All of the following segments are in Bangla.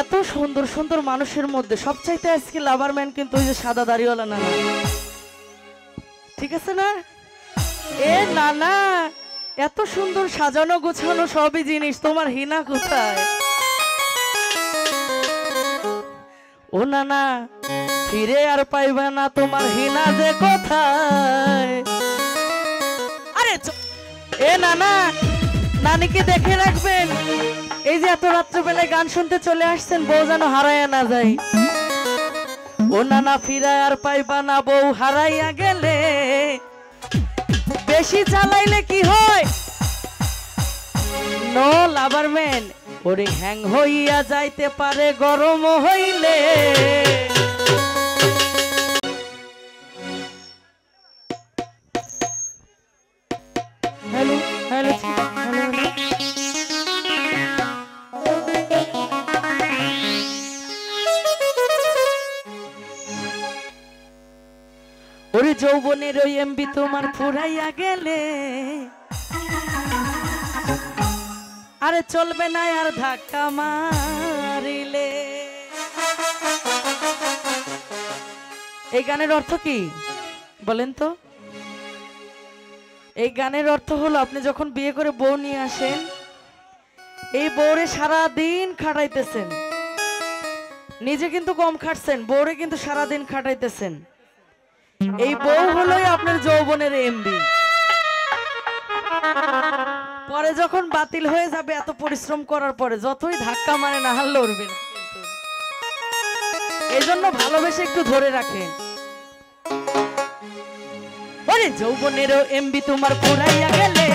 এত সুন্দর সুন্দর মানুষের মধ্যে সবচাইতে আজকে লাভার ম্যান কিন্তু ওই যে সাদা দাড়িওয়ালা নানা, ঠিক আছে না? এ নানা এত সুন্দর সাজানো গোছানো সবই জিনিস, তোমার হিনা কোথায়? ও নানা ফিরে আর পাইবে না তোমার হিনা যে কোথায়। আরে এ নানা নানিকে দেখে রাখবেন, এই যে এত রাত্রবেলায় গান শুনতে চলে আসছেন, বউ যেন হারাইয়া না যায়। ও নানা ফিরে আর পাইবা না বউ হারাইয়া গেলে, বেশি চালাইলে কি হয় নো লাভার ম্যান, ওরে হ্যাং হইয়া যাইতে পারে গরম হইলে। হ্যালো হ্যালো হ্যালো, ওরে যৌবনের ওই এমবি তোমার ফুরাইয়া গেলে, আরে চলবে না আর ধাক্কা মারিলে। এই গানের অর্থ কি বলেন তো? এই গানের অর্থ হলো আপনি যখন বিয়ে করে বউ নিয়ে আসেন, এই বউরে সারাদিন খাটাইতেছেন, নিজে কিন্তু কম খাটছেন, বউরে কিন্তু সারাদিন খাটাইতেছেন। এই বউ হলোই আপনার যৌবনের এমবি। পরে যখন বাতিল হয়ে যাবে এত পরিশ্রম করার পরে, যতই ধাক্কা মারে না হাল লড়বে না। এই জন্য ভালোবেসে একটু ধরে রাখেন। ওরে যৌবনেরও এমবি তোমার পুরাইয়া গেলে,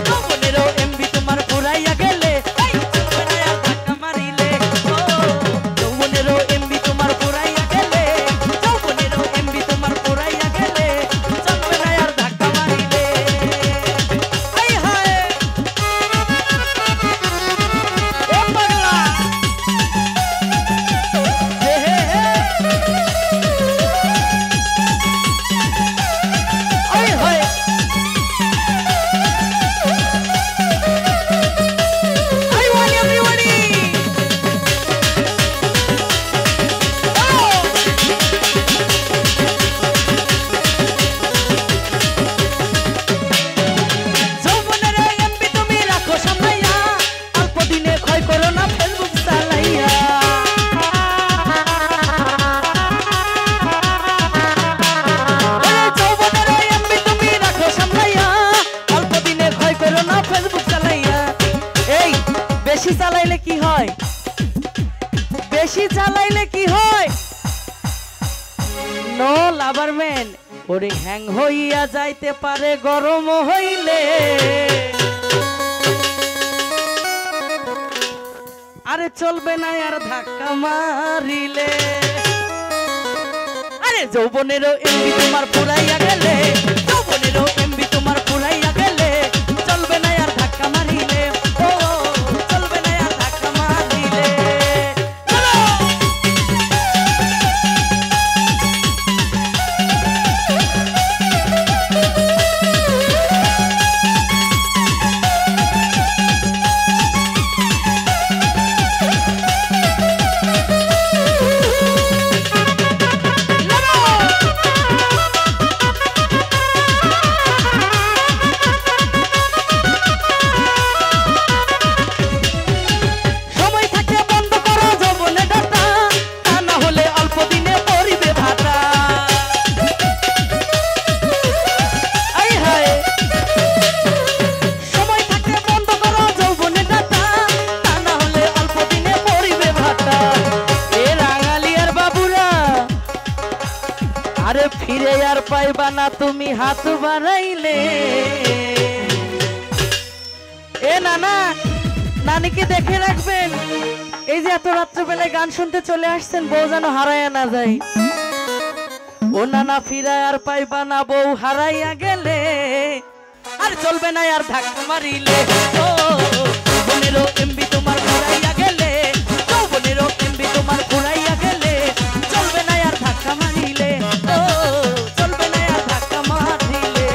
যৌবনেরও এমবি তোমার পুরাইয়া গেলে, ধাক্কা মারিলে। যৌবনেরও এমবি তোমার পুরাইয়া গেলে, যৌবনেরও এমবি তোমার পুরাইয়া গেলে, চলবে না আর ধাক্কা মারিলে। বেশি চালাইলে কি হয়? বেশি চালাইলে কি হয় নো লাভার ম্যান, ওরে হ্যাং হইয়া যাইতে পারে গরম হইলে। আরে চলবে না আর ধাক্কা মারিলে। আরে যৌবনেরও এমবি তোমার পুরাইয়া গেলে, যৌবনেরও এমবি তোমার পুরাইয়া গেলে, চলবে না আর ধাক্কা মারিলে। আরে ফিরে আর পাইবা না তুমি হাত বাড়াইলে। এ নানা নানিকে দেখে রাখবেন, এই যে এত রাত্রবেলায় গান শুনতে চলে আসছেন, বউ যেন হারাইয়া না যায়। ও নানা ফিরে আর পাইবা না বউ হারাইয়া গেলে, আর চলবে না আর ধাক্কা মারিলে। ও যৌবনেরও এমবি তোমার ঘুরাইয়া গেলে, যৌবনেরও এমবি তোমার ঘুরাইয়া গেলে, চলবে না আর ধাক্কা মারিলে। ও চলবে না আর ধাক্কা মারিলে।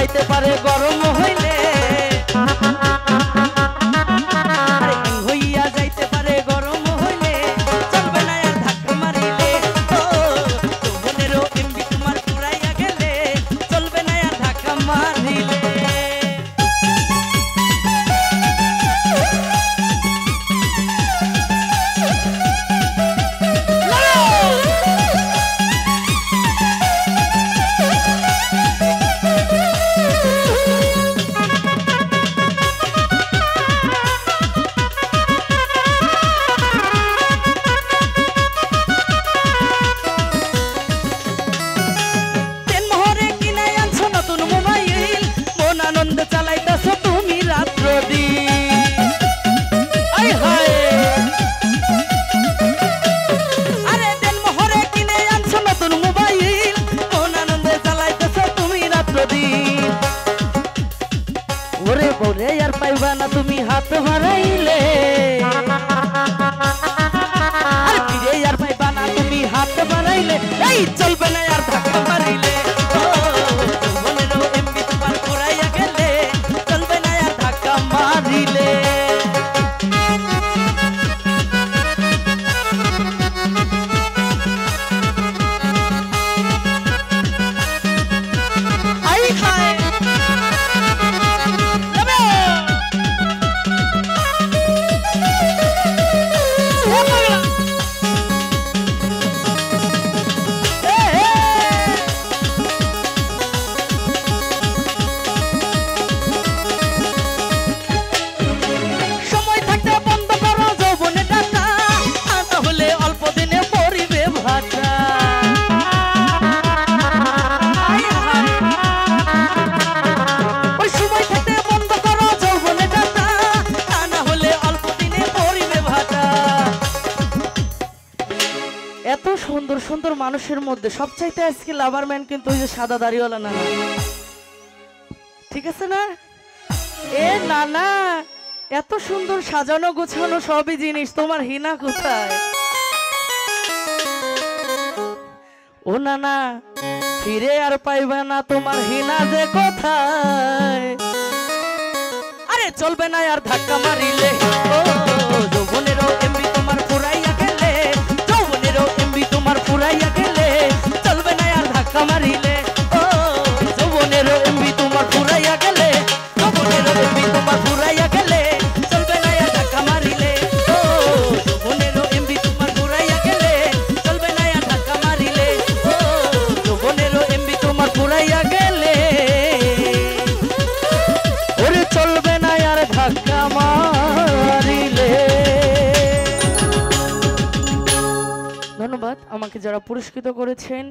যাইতে পারে গরম হইলে, আরে হিং হইয়া যাইতে পারে গরম হইলে, চলবে না আর ধাক্কা মারিলে। ও যৌবনেরও এমবি তোমার পুরাইয়া গেলে, চলবে না আর ধাক্কা মারিলে। চালাইতেছো তুমি রাত্র দিন, আরে দেন মোহরে কিনে আনছো নতুন মোবাইল, কোন আনন্দে চালাইতেছো তুমি রাত্র দিন। ওরে বলে আর পাইবা না তুমি হাত বাড়াইলে, আর ফিরে আর পাইবা না তুমি হাত বাড়াইলে, এই চলবে না আর ধাক্কা মারিলে। এত সুন্দর সুন্দর মানুষের মধ্যে সবচাইতে আজকে লাভার ম্যান কিন্তু ওই যে সাদা দাড়িওয়ালা নানা, ঠিক আছে না? এ নানা এত সুন্দর সাজানো গোছানো সবই জিনিস, তোমার হিনা কোথায়? ও নানা ফিরে আর পাইবে না তোমার হিনা যে কোথায়, আরে চলবে না আর ধাক্কা মারিলে। ও যৌবনেরও এমবি তোমার পুরাইয়া গেলে, যৌবনেরও এমবি তোমার পুরাইয়া গেলে, চলবে না আর ধাক্কা মারিলে। ও যৌবনেরও এমবি তোমার পুরাইয়া গেলে, যৌবনেরও এমবি তোমার পুরাইয়া গেলে, চলবে না আর ধাক্কা মারিলে। ও যৌবনেরও এমবি তোমার পুরাইয়া গেলে, চলবে না আর ধাক্কা মারিলে। ও যৌবনেরও এমবি তোমার পুরাইয়া গেলে, ওরে চলবে না আর ধাক্কা মারিলে। ধন্যবাদ আমাকে যারা পুরস্কৃত করেছেন।